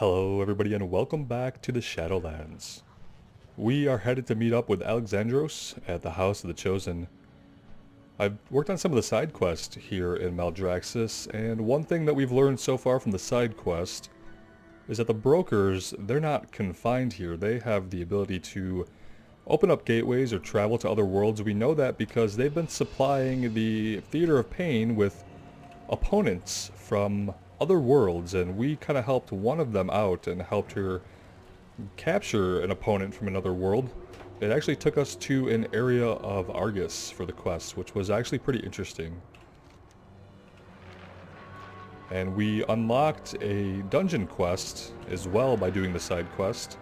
Hello everybody and welcome back to the Shadowlands. We are headed to meet up with Alexandros at the House of the Chosen. I've worked on some of the side quests here in Maldraxxus, and one thing that we've learned so far from the side quest is that the brokers, they're not confined here. They have the ability to open up gateways or travel to other worlds. We know that because they've been supplying the Theater of Pain with opponents from other worlds, and we kind of helped one of them out and helped her capture an opponent from another world. It actually took us to an area of Argus for the quest, which was actually pretty interesting. And we unlocked a dungeon quest as well by doing the side quest,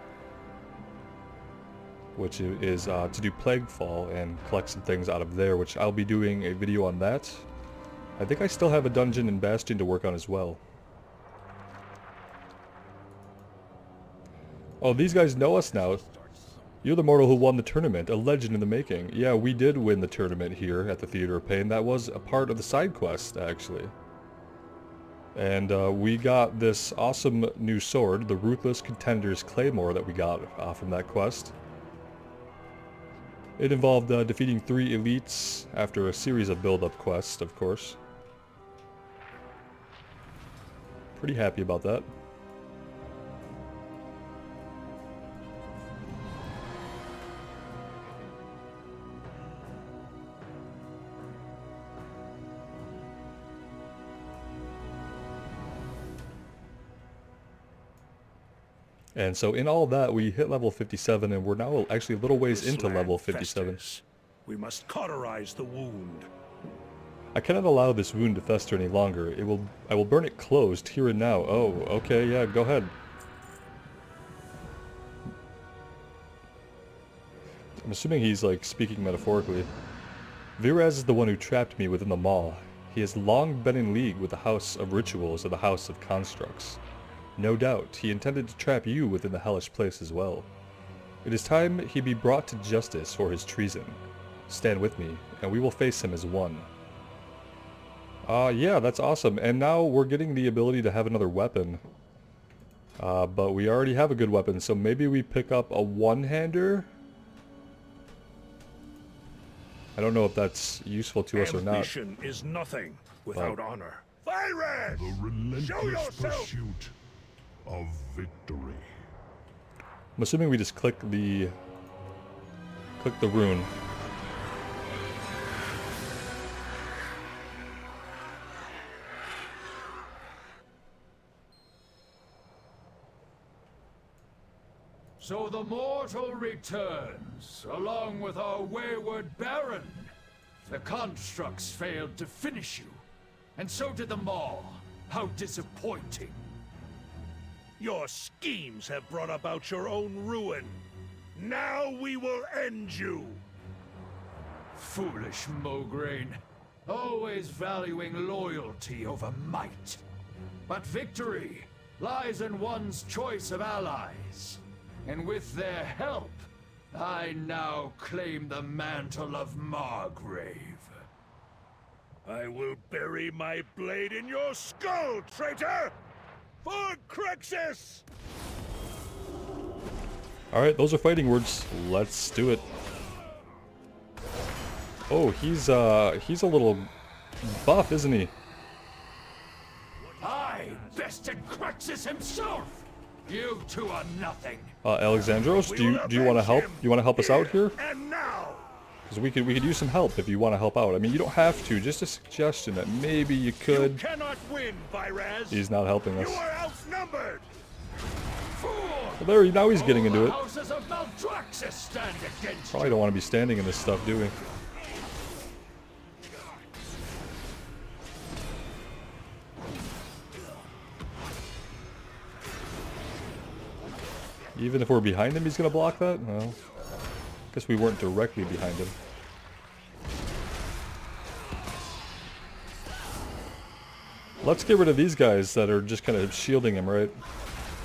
which is to do Plaguefall and collect some things out of there, which I'll be doing a video on that. I think I still have a dungeon in Bastion to work on as well. Oh, these guys know us now. You're the mortal who won the tournament, a legend in the making. Yeah, we did win the tournament here at the Theater of Pain. That was a part of the side quest, actually. And we got this awesome new sword, the Ruthless Contender's Claymore, that we got from that quest. It involved defeating 3 elites after a series of build-up quests, of course. Pretty happy about that. And so in all that, we hit level 57, and we're now actually a little ways into level 57. Festers. We must cauterize the wound. I cannot allow this wound to fester any longer. I will burn it closed here and now. Oh, okay, yeah, go ahead. I'm assuming he's like speaking metaphorically. Viraz is the one who trapped me within the mall. He has long been in league with the House of Rituals or the House of Constructs. No doubt, he intended to trap you within the hellish place as well. It is time he be brought to justice for his treason. Stand with me, and we will face him as one. Yeah, that's awesome. And now we're getting the ability to have another weapon. But we already have a good weapon, so maybe we pick up a one-hander? I don't know if that's useful to us or not. Ambition is nothing without honor. Fire! The relentless pursuit of victory. I'm assuming we just click the rune. So the mortal returns, along with our wayward Baron. The constructs failed to finish you, and so did the Maw. How disappointing. Your schemes have brought about your own ruin. Now we will end you. Foolish Mograine, always valuing loyalty over might. But victory lies in one's choice of allies. And with their help, I now claim the mantle of Margrave. I will bury my blade in your skull, traitor! For Crexus! Alright, those are fighting words. Let's do it. Oh, he's a little buff, isn't he? I bested Crexus himself! You two are nothing. Alexandros, do you want to help? You want to help us out here? And now! Because we could use some help if you want to help out. I mean, you don't have to. Just a suggestion that maybe you could. You cannot win, Viraz. He's not helping us. You are outnumbered. Well, there, now he's getting into it. Houses of Maldraxxus stand against Probably don't want to be standing in this stuff, do we? Even if we're behind him, he's gonna block that? Well, guess we weren't directly behind him. Let's get rid of these guys that are just kind of shielding him, right?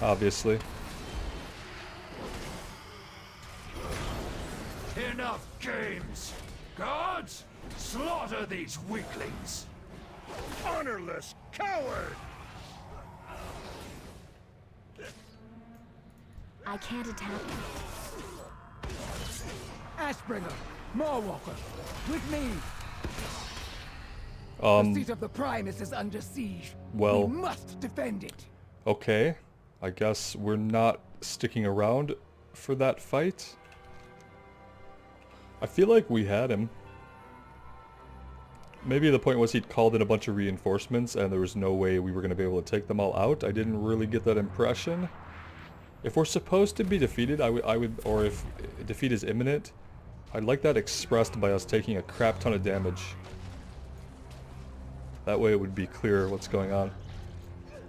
Obviously. Enough games! Guards, slaughter these weaklings! Honorless coward! I can't attack them. Ashbringer, Moorwalker, with me. The seat of the Primus is under siege. Well, we must defend it. Okay, I guess we're not sticking around for that fight. I feel like we had him. Maybe the point was he'd called in a bunch of reinforcements and there was no way we were going to be able to take them all out. I didn't really get that impression. If we're supposed to be defeated, I would, or if defeat is imminent, I'd like that expressed by us taking a crap ton of damage. That way it would be clear what's going on.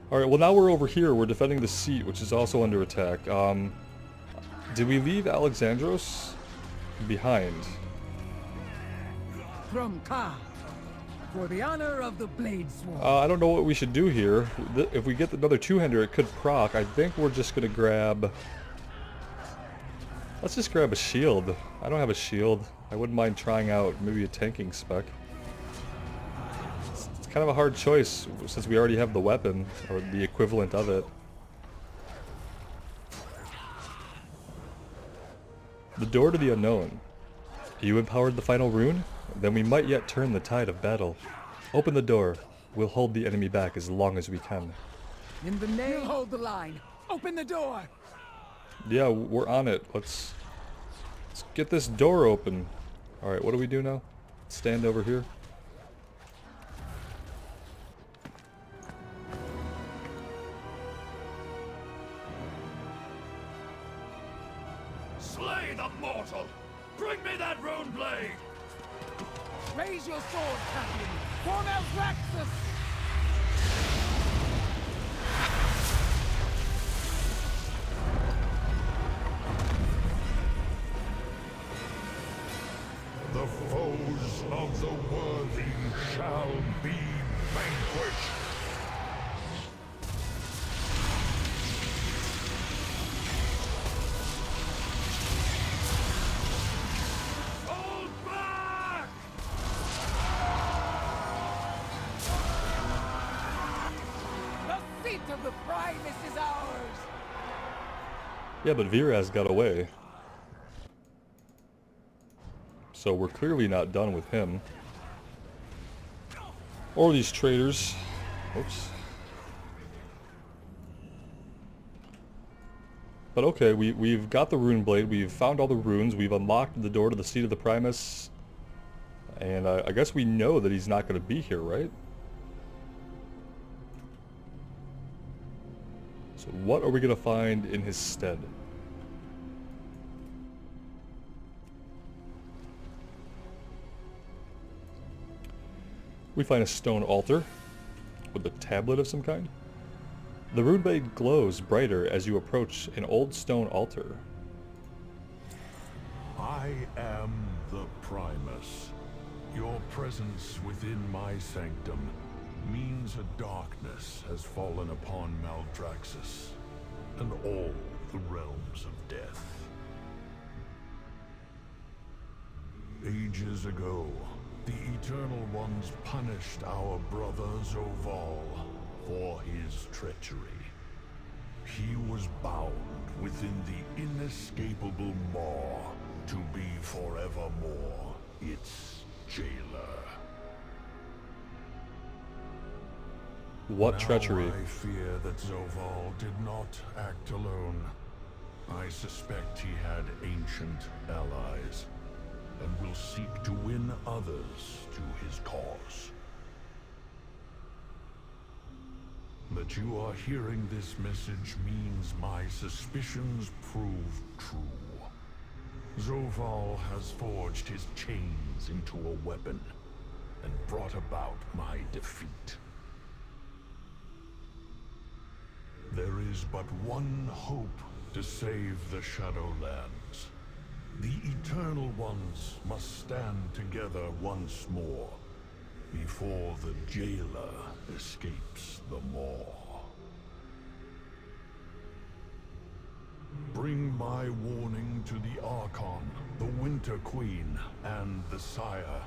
Alright, well now we're over here. We're defending the seat, which is also under attack. Did we leave Alexandros behind? From Ka, for the honor of the Blade Sworn. I don't know what we should do here. If we get another two-hander, it could proc. I think we're just gonna grab... Let's just grab a shield. I don't have a shield. I wouldn't mind trying out maybe a tanking spec. It's kind of a hard choice since we already have the weapon, or the equivalent of it. The door to the unknown. You empowered the final rune? Then we might yet turn the tide of battle. Open the door. We'll hold the enemy back as long as we can. In the name, you'll hold the line. Open the door. Yeah, we're on it. Let's get this door open. Alright, what do we do now? Stand over here. Slay the mortal! Bring me that rune blade! Raise your sword, Captain! Form Eldraxus! The foes of the worthy shall be vanquished. Hold back! The seat of the Primus is ours! Yeah, but Viraz got away. So we're clearly not done with him. Or these traitors. Oops. But okay, we've got the rune blade, we've found all the runes, we've unlocked the door to the seat of the Primus. And I guess we know that he's not going to be here, right? So what are we going to find in his stead? We find a stone altar with a tablet of some kind. The rune blade glows brighter as you approach an old stone altar. I am the Primus. Your presence within my sanctum means a darkness has fallen upon Maldraxxus and all the realms of death. Ages ago, the Eternal Ones punished our brother Zoval for his treachery. He was bound within the inescapable maw to be forevermore its jailer. What treachery? Now I fear that Zoval did not act alone. I suspect he had ancient allies, and will seek to win others to his cause. That you are hearing this message means my suspicions prove true. Zoval has forged his chains into a weapon and brought about my defeat. There is but one hope to save the Shadowlands. The Eternal Ones must stand together once more before the jailer escapes the maw. Bring my warning to the Archon, the Winter Queen, and the Sire.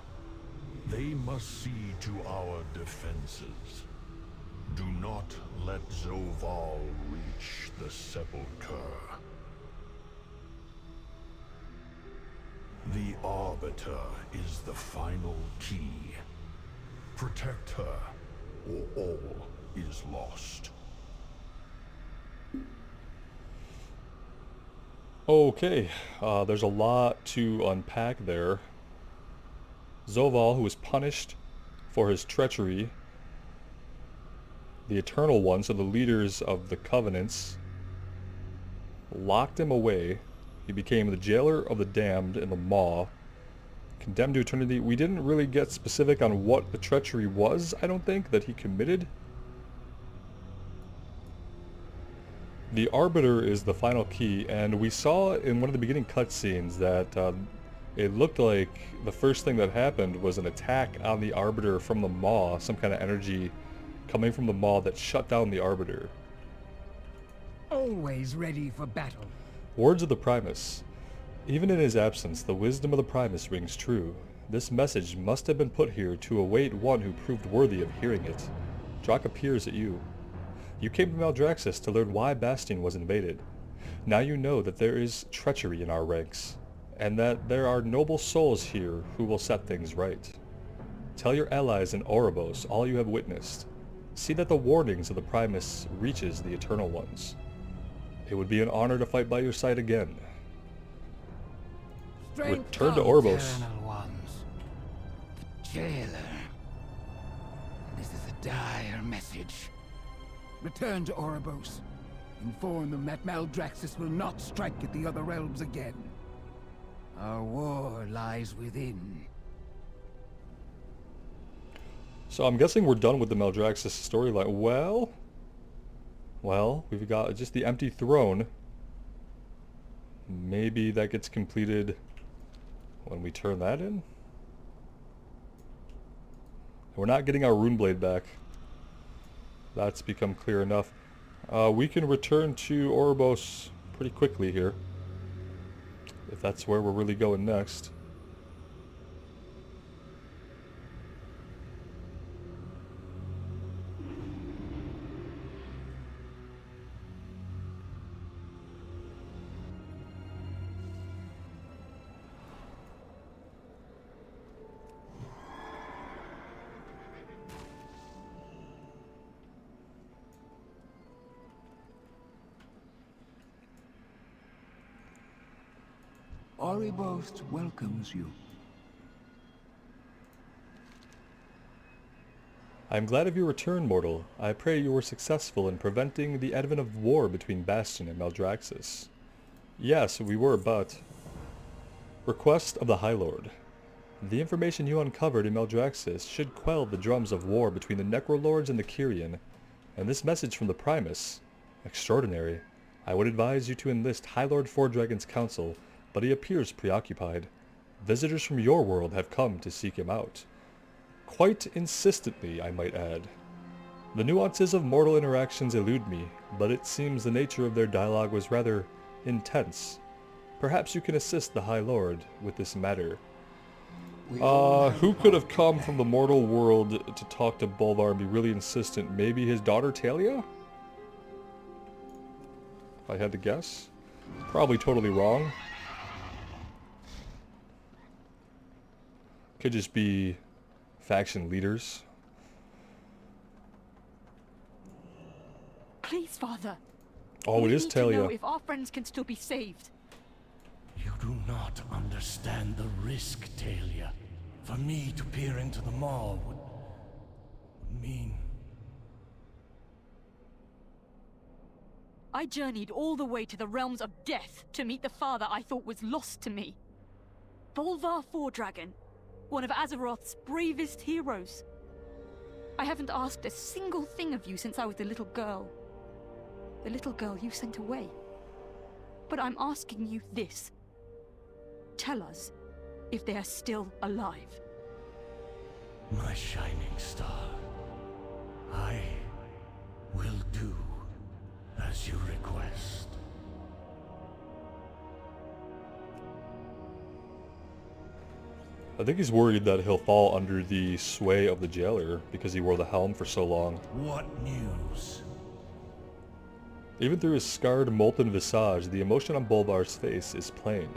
They must see to our defenses. Do not let Zoval reach the Sepulchre. The Arbiter is the final key. Protect her, or all is lost. Okay, there's a lot to unpack there. Zoval, who was punished for his treachery, the Eternal One, so the leaders of the Covenants, locked him away. He became the jailer of the damned in the Maw, condemned to eternity. We didn't really get specific on what the treachery was, I don't think, that he committed. The Arbiter is the final key, and we saw in one of the beginning cutscenes that it looked like the first thing that happened was an attack on the Arbiter from the Maw, some kind of energy coming from the Maw that shut down the Arbiter. Always ready for battle. Words of the Primus. Even in his absence, the wisdom of the Primus rings true. This message must have been put here to await one who proved worthy of hearing it. Drakka peers at you. You came to Maldraxxus to learn why Bastion was invaded. Now you know that there is treachery in our ranks, and that there are noble souls here who will set things right. Tell your allies in Oribos all you have witnessed. See that the warnings of the Primus reaches the Eternal Ones. It would be an honor to fight by your side again. Return to Oribos. Eternal Ones. The jailer. This is a dire message. Return to Oribos. Inform them that Maldraxxus will not strike at the other realms again. Our war lies within. So I'm guessing we're done with the Maldraxxus storyline. Well, we've got just the empty throne. Maybe that gets completed when we turn that in? We're not getting our Runeblade back. That's become clear enough. We can return to Oribos pretty quickly here, if that's where we're really going next. Oribos welcomes you. I am glad of your return, mortal. I pray you were successful in preventing the advent of war between Bastion and Maldraxxus. Yes, we were, but... Request of the High Lord. The information you uncovered in Maldraxxus should quell the drums of war between the Necrolords and the Kyrian, and this message from the Primus. Extraordinary. I would advise you to enlist High Lord Fordragon's counsel, but he appears preoccupied. Visitors from your world have come to seek him out. Quite insistently, I might add. The nuances of mortal interactions elude me, but it seems the nature of their dialogue was rather intense. Perhaps you can assist the High Lord with this matter. Who could have come from the mortal world to talk to Bolvar and be really insistent? Maybe his daughter Talia? If I had to guess. Probably totally wrong. Could just be faction leaders. Please, Father. Oh, it is We need to know Talia. if our friends can still be saved. You do not understand the risk, Talia. For me to peer into the maw would mean... I journeyed all the way to the realms of death to meet the father I thought was lost to me. Bolvar Fordragon, one of Azeroth's bravest heroes. I haven't asked a single thing of you since I was the little girl. The little girl you sent away. But I'm asking you this. Tell us if they are still alive. My shining star, I will do as you request. I think he's worried that he'll fall under the sway of the jailer because he wore the helm for so long. What news? Even through his scarred, molten visage, the emotion on Bolvar's face is plain.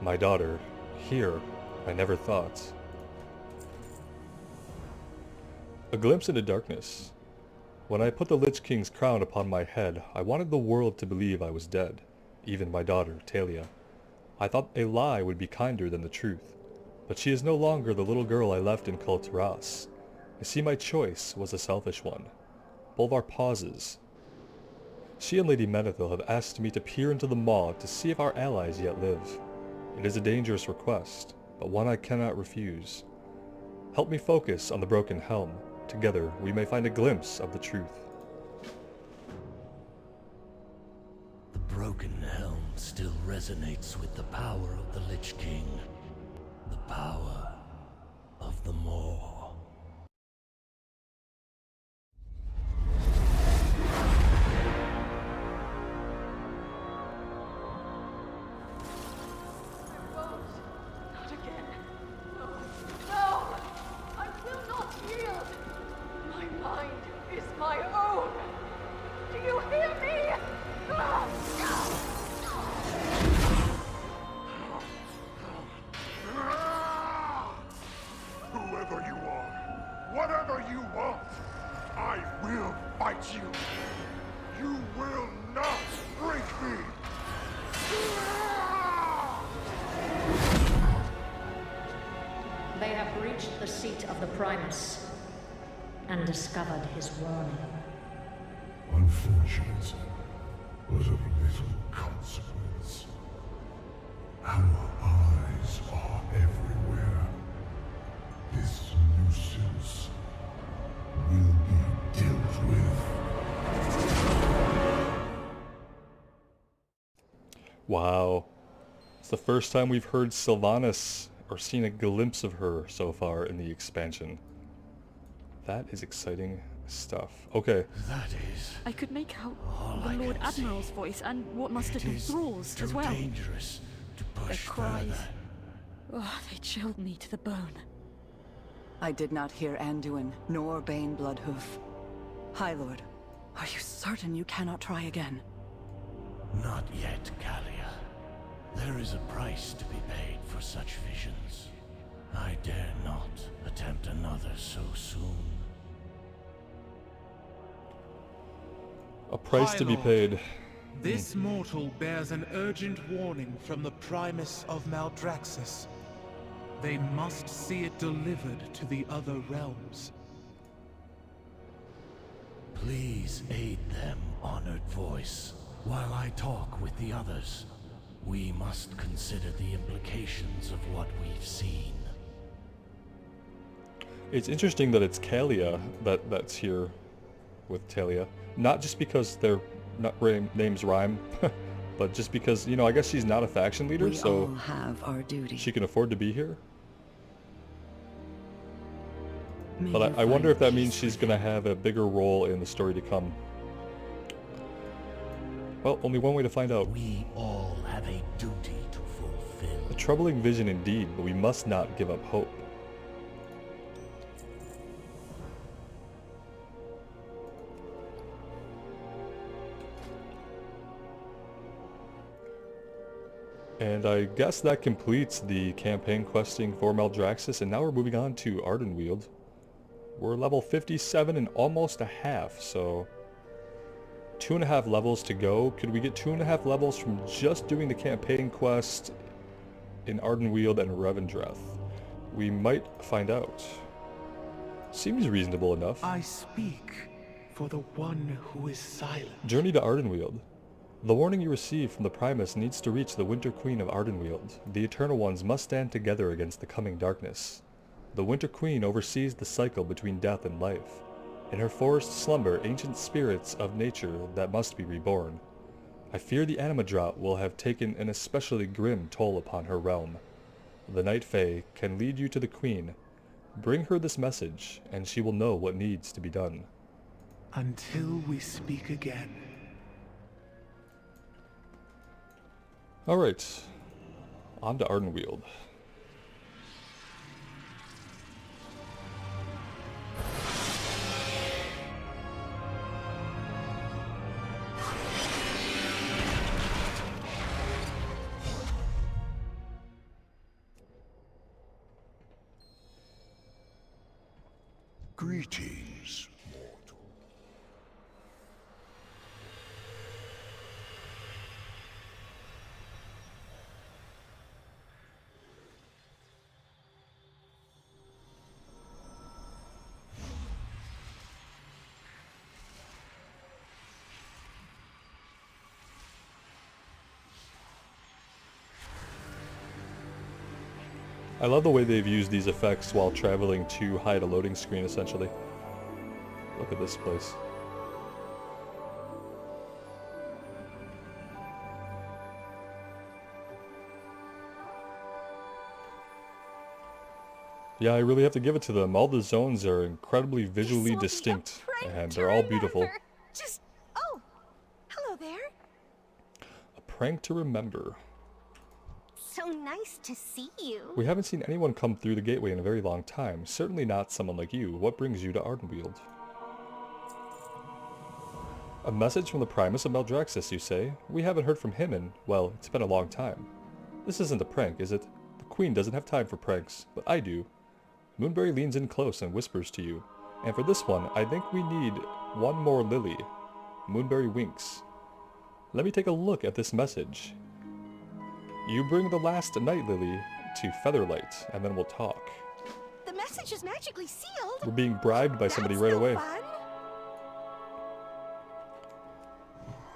My daughter, Here, I never thought. A glimpse into darkness. When I put the Lich King's crown upon my head, I wanted the world to believe I was dead, even my daughter, Talia. I thought a lie would be kinder than the truth, but she is no longer the little girl I left in Kul Tiras. I see my choice was a selfish one. Bolvar pauses. She and Lady Menethil have asked me to peer into the maw to see if our allies yet live. It is a dangerous request, but one I cannot refuse. Help me focus on the broken helm. Together, we may find a glimpse of the truth. The broken helm still resonates with the power of the Lich King. The power of the Maw. Not again. No. No! I will not yield! My mind is my own! Do you hear me? Whoever you are, whatever you want, I will fight you. You will not break me. They have reached the seat of the Primus and discovered his warning. Unfortunate, but of little consequence. Our eyes are everywhere. This nuisance will be dealt with. Wow. It's the first time we've heard Sylvanas or seen a glimpse of her so far in the expansion. That is exciting stuff. Okay. That is I could make out all the I Lord can see. Admiral's voice and what must have It been is Thrall's too as well. dangerous to Their push cries. further. Oh, they chilled me to the bone. I did not hear Anduin, nor Bane Bloodhoof. High Lord, are you certain you cannot try again? Not yet, Kalia. There is a price to be paid for such visions. I dare not attempt another so soon. A price High to be Lord, paid. This mortal bears an urgent warning from the Primus of Maldraxxus. They must see it delivered to the other realms. Please aid them, honored voice. While I talk with the others, we must consider the implications of what we've seen. It's interesting that it's Kalia that's here with Talia. Not just because their names rhyme, but just because, you know, I guess she's not a faction leader, We so all have our duty. she can afford to be here. May But you I wonder find if that peace means she's within. going to have a bigger role in the story to come. Well, only one way to find out. We all have a duty to fulfill. A troubling vision indeed, but we must not give up hope. And I guess that completes the campaign questing for Maldraxxus, and now we're moving on to Ardenweald. We're level 57 and almost a half, so 2.5 levels to go. Could we get 2.5 levels from just doing the campaign quest in Ardenweald and Revendreth? We might find out. Seems reasonable enough. I speak for the one who is silent. Journey to Ardenweald. The warning you receive from the Primus needs to reach the Winter Queen of Ardenweald. The Eternal Ones must stand together against the coming darkness. The Winter Queen oversees the cycle between death and life. In her forest slumber ancient spirits of nature that must be reborn. I fear the Anima Drought will have taken an especially grim toll upon her realm. The Night Fae can lead you to the Queen. Bring her this message, and she will know what needs to be done. Until we speak again. Alright, on to Ardenweald. Greetings, mortal. I love the way they've used these effects while traveling to hide a loading screen, essentially. Look at this place. Yeah, I really have to give it to them. All the zones are incredibly visually distinct, and they're all beautiful. Oh, hello there. A prank to remember. So nice to see you. We haven't seen anyone come through the gateway in a very long time. Certainly not someone like you. What brings you to Ardenweald? A message from the Primus of Maldraxxus, you say? We haven't heard from him in, well, it's been a long time. This isn't a prank, is it? The Queen doesn't have time for pranks, but I do. Moonberry leans in close and whispers to you. And for this one, I think we need one more lily. Moonberry winks. Let me take a look at this message. You bring the last night lily to Featherlight, and then we'll talk. The message is magically sealed. We're being bribed by somebody right away. Fun.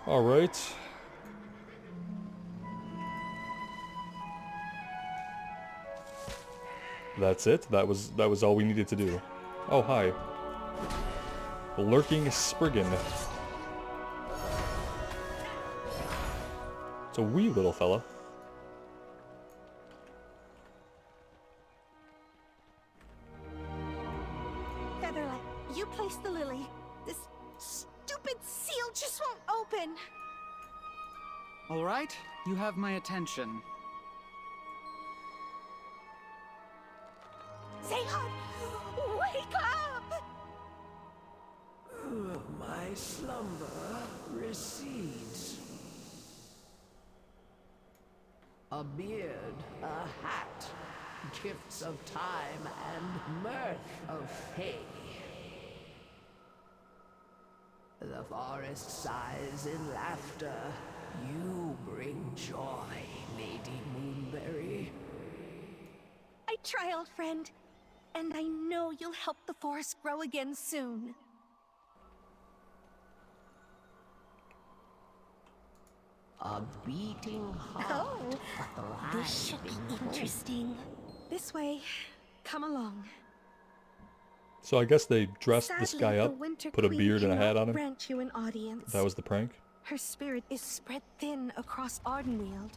Alright. That's it? That was all we needed to do. Oh, hi. Lurking Spriggan. It's a wee little fella. Featherlight, you place the lily. This stupid seal just won't open. All right, you have my attention. Zayhan, wake up! My slumber recedes. A beard, a hat, gifts of time and mirth of hay. The forest sighs in laughter. You bring joy, Lady Moonberry. I try, old friend, and I know you'll help the forest grow again soon. A beating heart. Oh, this should be interesting. This way. Come along. So I guess they dressed this Sadly, guy the up, Winter put a Queen beard and a hat cannot on him. grant you an audience. That was the prank. Her spirit is spread thin across Ardenweald.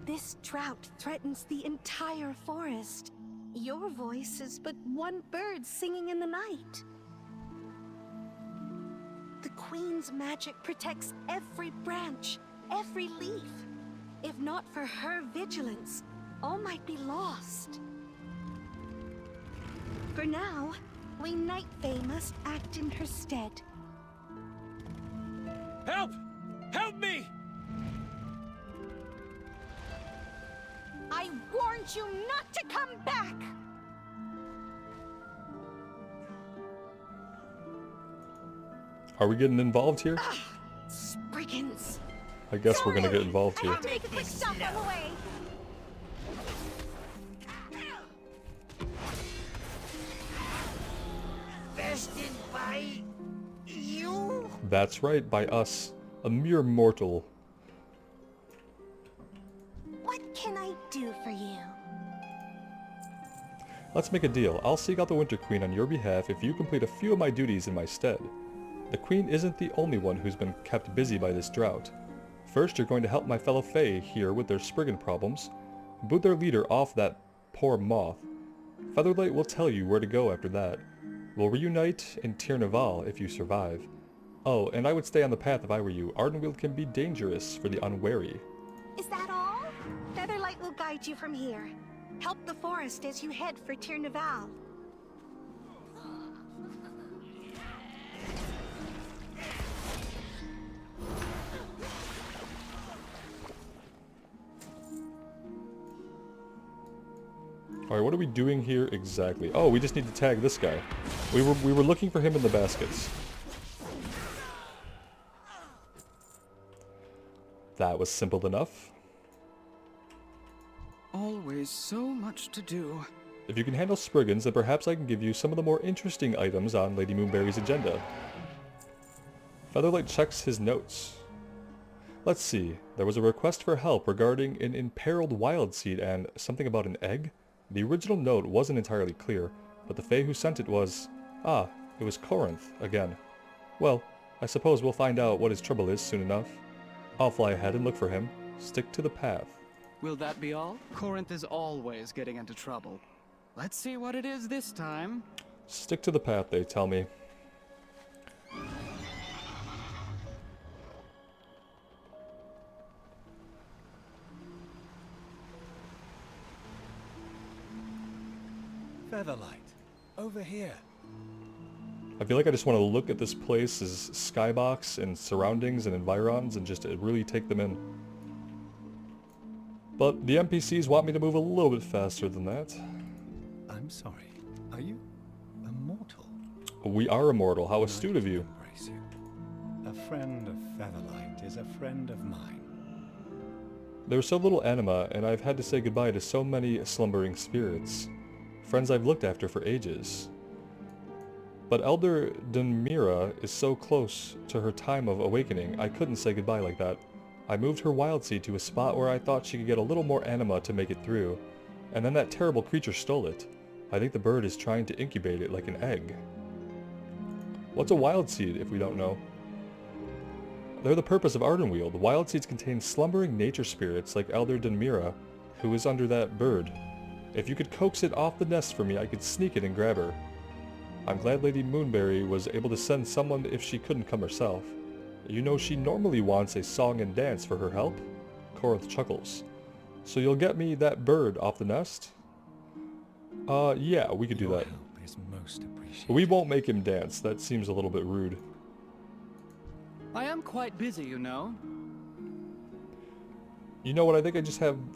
This drought threatens the entire forest. Your voice is but one bird singing in the night. The Queen's magic protects every branch, every leaf. If not for her vigilance, all might be lost. For now, we Night Fae must act in her stead. Help! Help me! I warned you not to come back! Are we getting involved here? Spriggans! I guess we're gonna get involved I here. have to make a quick stop on the way! Bested by you? That's right, by us. A mere mortal. What can I do for you? Let's make a deal. I'll seek out the Winter Queen on your behalf if you complete a few of my duties in my stead. The Queen isn't the only one who's been kept busy by this drought. First, you're going to help my fellow Fae here with their Spriggan problems. Boot their leader off that poor moth. Featherlight will tell you where to go after that. We'll reunite in Tirnaval if you survive. Oh, and I would stay on the path if I were you. Ardenweald can be dangerous for the unwary. Is that all? Featherlight will guide you from here. Help the forest as you head for Tirnaval. Alright, what are we doing here exactly? Oh, we just need to tag this guy. We were looking for him in the baskets. That was simple enough. Always so much to do. If you can handle Spriggans, then perhaps I can give you some of the more interesting items on Lady Moonberry's agenda. Featherlight checks his notes. Let's see. There was a request for help regarding an imperiled wild seed and something about an egg? The original note wasn't entirely clear, but the Fae who sent it was... Ah, it was Corinth, again. Well, I suppose we'll find out what his trouble is soon enough. I'll fly ahead and look for him. Stick to the path. Will that be all? Corinth is always getting into trouble. Let's see what it is this time. Stick to the path, they tell me. Featherlight, over here. I feel like I just want to look at this place's skybox and surroundings and environs and just really take them in. But the NPCs want me to move a little bit faster than that. I'm sorry. Are you immortal? We are immortal. How astute of you. Embrace you. A friend of Featherlight is a friend of mine. There's so little anima, and I've had to say goodbye to so many slumbering spirits. Friends I've looked after for ages. But Elder Dunmira is so close to her time of awakening, I couldn't say goodbye like that. I moved her wild seed to a spot where I thought she could get a little more anima to make it through, and then that terrible creature stole it. I think the bird is trying to incubate it like an egg. What's a wild seed, if we don't know? They're the purpose of Ardenweald. Wild seeds contain slumbering nature spirits like Elder Dunmira, who is under that bird. If you could coax it off the nest for me, I could sneak it and grab her. I'm glad Lady Moonberry was able to send someone if she couldn't come herself. You know she normally wants a song and dance for her help? Corinth chuckles. So you'll get me that bird off the nest? Yeah, we could do that. Your help is most appreciated. But we won't make him dance. That seems a little bit rude. I am quite busy, you know. You know what, I think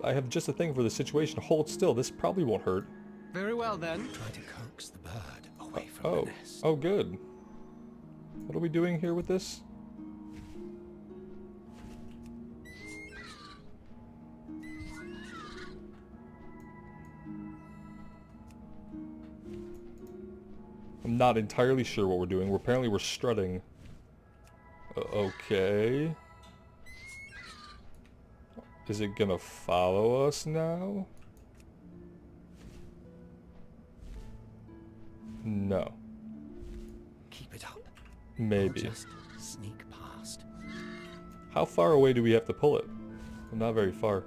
I have just a thing for the situation. Hold still, this probably won't hurt. Very well then. Try to coax the bird away from the nest. Oh good. What are we doing here with this? I'm not entirely sure what we're doing. Apparently we're strutting. Okay. Is it gonna follow us now? No. Keep it up. Maybe. We'll just sneak past. How far away do we have to pull it? Not very far.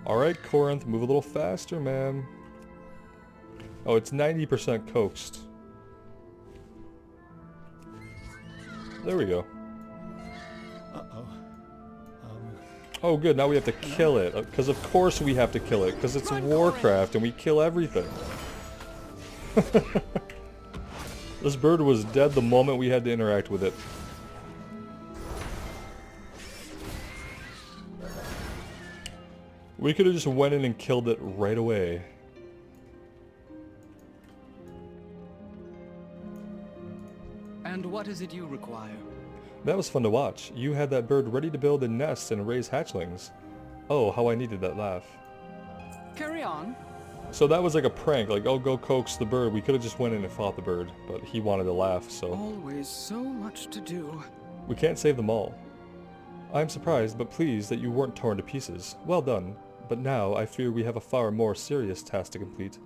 Alright, Corinth, move a little faster, man. Oh, it's 90% coaxed. There we go. Uh-oh. Oh good, now we have to kill it. Because of course we have to kill it, because it's Warcraft and we kill everything. This bird was dead the moment we had to interact with it. We could have just went in and killed it right away. And what is it you require? That was fun to watch. You had that bird ready to build a nest and raise hatchlings. Oh, how I needed that laugh. Carry on. So that was like a prank, like, oh, go coax the bird. We could have just went in and fought the bird, but he wanted to laugh, so... Always so much to do. We can't save them all. I'm surprised, but pleased that you weren't torn to pieces. Well done. But now, I fear we have a far more serious task to complete.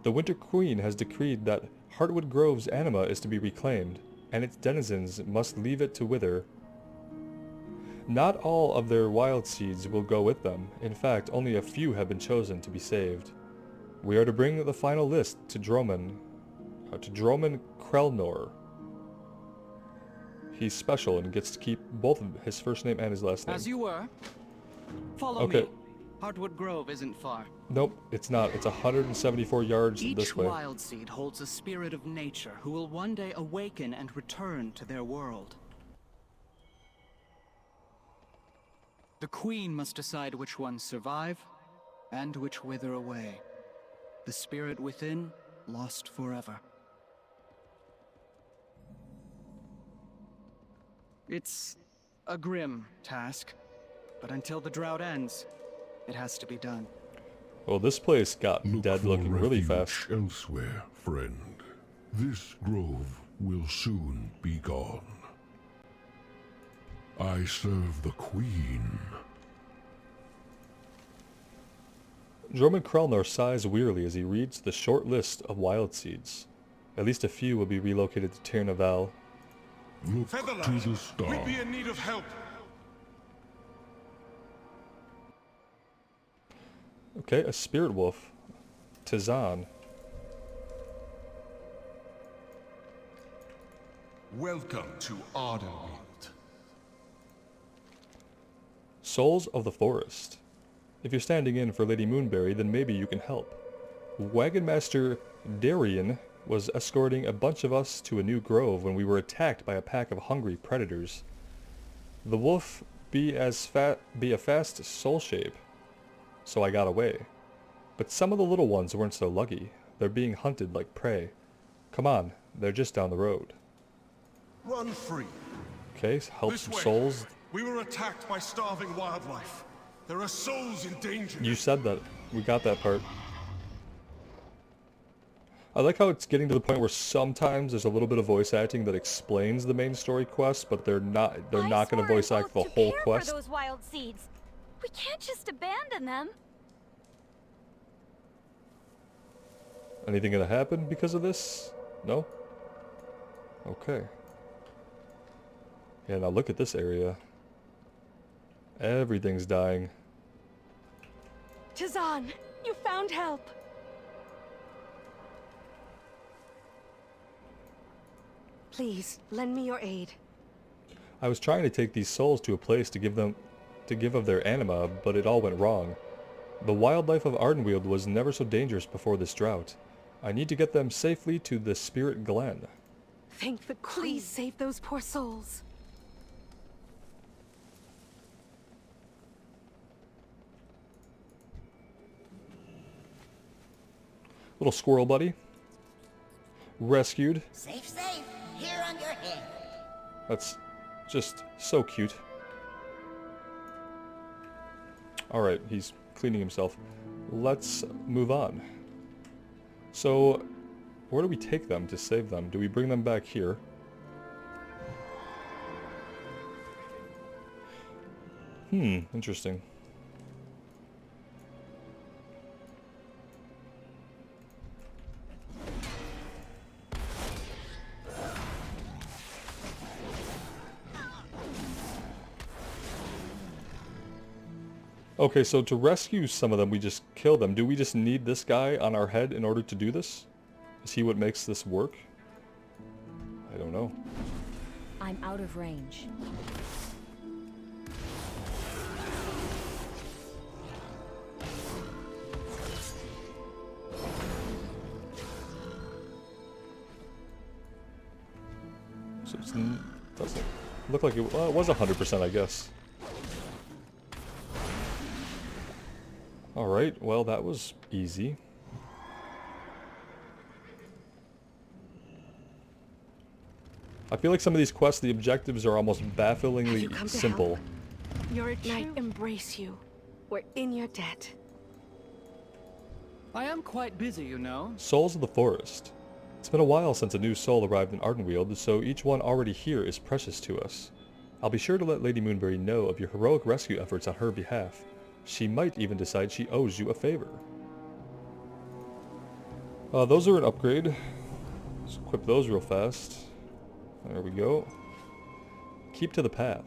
The Winter Queen has decreed that Heartwood Grove's anima is to be reclaimed, and its denizens must leave it to wither. Not all of their wild seeds will go with them. In fact, only a few have been chosen to be saved. We are to bring the final list to Droman Krelnor. He's special and gets to keep both his first name and his last name. As you were. Follow me. Heartwood Grove isn't far. Nope, it's not. It's 174 yards this way. Each wild seed holds a spirit of nature who will one day awaken and return to their world. The Queen must decide which ones survive, and which wither away. The spirit within, lost forever. It's a grim task, but until the drought ends, it has to be done. Well, this place got dead looking really fast. Elsewhere, friend. This grove will soon be gone. I serve the Queen. Droman Krelnar sighs wearily as he reads the short list of wild seeds. At least a few will be relocated to Tir Naval. Look to the star. We'd be in need of help. Okay, a spirit wolf. Tizan. Welcome to Ardenweald. Souls of the Forest. If you're standing in for Lady Moonberry, then maybe you can help. Wagon Master Darian was escorting a bunch of us to a new grove when we were attacked by a pack of hungry predators. The wolf be a fast soul shape, so I got away. But some of the little ones weren't so lucky. They're being hunted like prey. Come on, they're just down the road. Run free. Okay, help some souls. We were attacked by starving wildlife. There are souls in danger. You said that. We got that part. I like how it's getting to the point where sometimes there's a little bit of voice acting that explains the main story quest, but they're not going to voice act the whole quest. For those wild seeds. We can't just abandon them. Anything gonna happen because of this? No? Okay. Yeah, now look at this area. Everything's dying. Tizan, you found help. Please, lend me your aid. I was trying to take these souls to a place to give of their anima, but it all went wrong. The wildlife of Ardenweald was never so dangerous before this drought. I need to get them safely to the Spirit Glen. Thank the Queen. Please save those poor souls. Little squirrel buddy. Rescued. Safe, safe. Here on your head. That's just so cute. Alright, he's cleaning himself. Let's move on. So, where do we take them to save them? Do we bring them back here? Interesting. Okay, so to rescue some of them, we just kill them. Do we just need this guy on our head in order to do this? Is he what makes this work? I don't know. I'm out of range. So it doesn't look like it, well, it was 100%, I guess. Alright, well that was easy. I feel like some of these quests, the objectives are almost bafflingly simple. Your Ignite embrace you. We're in your debt. I am quite busy, you know. Souls of the Forest. It's been a while since a new soul arrived in Ardenweald, so each one already here is precious to us. I'll be sure to let Lady Moonberry know of your heroic rescue efforts on her behalf. She might even decide she owes you a favor. Those are an upgrade. Let's equip those real fast. There we go. Keep to the path.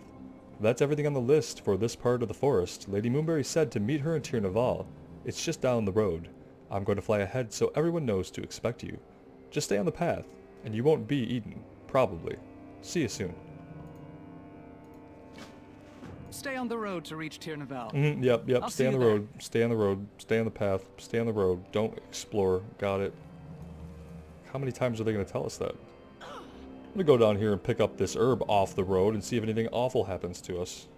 That's everything on the list for this part of the forest. Lady Moonberry said to meet her in Tir Naval. It's just down the road. I'm going to fly ahead so everyone knows to expect you. Just stay on the path, and you won't be eaten. Probably. See you soon. Stay on the road to reach Tir Naval. Yep. I'll Stay on the road. Stay on the road. Stay on the path. Stay on the road. Don't explore. Got it. How many times are they going to tell us that? I'm going to go down here and pick up this herb off the road and see if anything awful happens to us.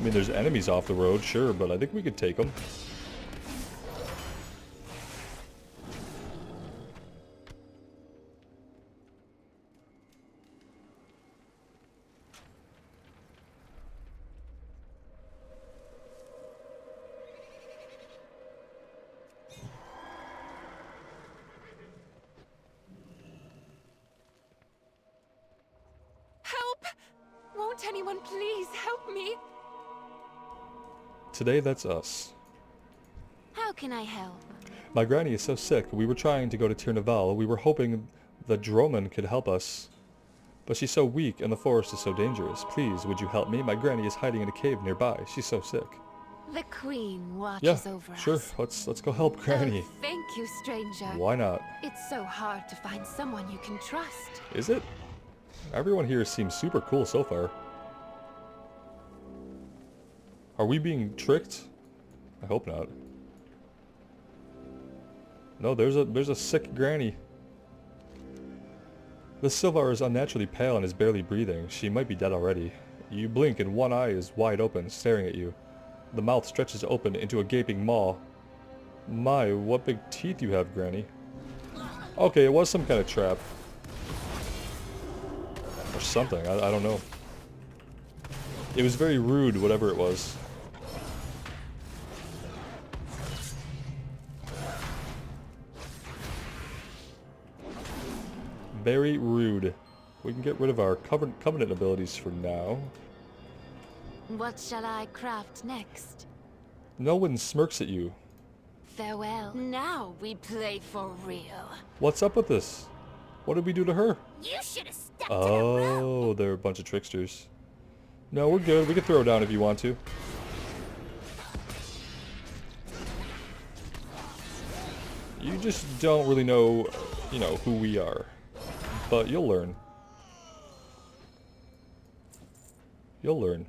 I mean, there's enemies off the road, sure, but I think we could take them. Help! Won't anyone please help me? Today, that's us. How can I help? My granny is so sick. We were trying to go to Tirnaval. We were hoping the Droman could help us. But she's so weak and the forest is so dangerous. Please, would you help me? My granny is hiding in a cave nearby. She's so sick. The Queen watches over sure. us. Let's go help Granny. Oh, thank you, stranger. Why not? It's so hard to find someone you can trust. Is it? Everyone here seems super cool so far. Are we being tricked? I hope not. No, there's a sick Granny. The Sylvar is unnaturally pale and is barely breathing. She might be dead already. You blink and one eye is wide open, staring at you. The mouth stretches open into a gaping maw. My, what big teeth you have, Granny. Okay, it was some kind of trap. Or something, I don't know. It was very rude, whatever it was. Very rude. We can get rid of our covenant abilities for now. What shall I craft next? No one smirks at you. Farewell. Now we play for real. What's up with this? What did we do to her? You should have stuck Oh, they're a bunch of tricksters. No, we're good. We can throw down if you want to. You just don't really know, you know, who we are. But you'll learn. You'll learn.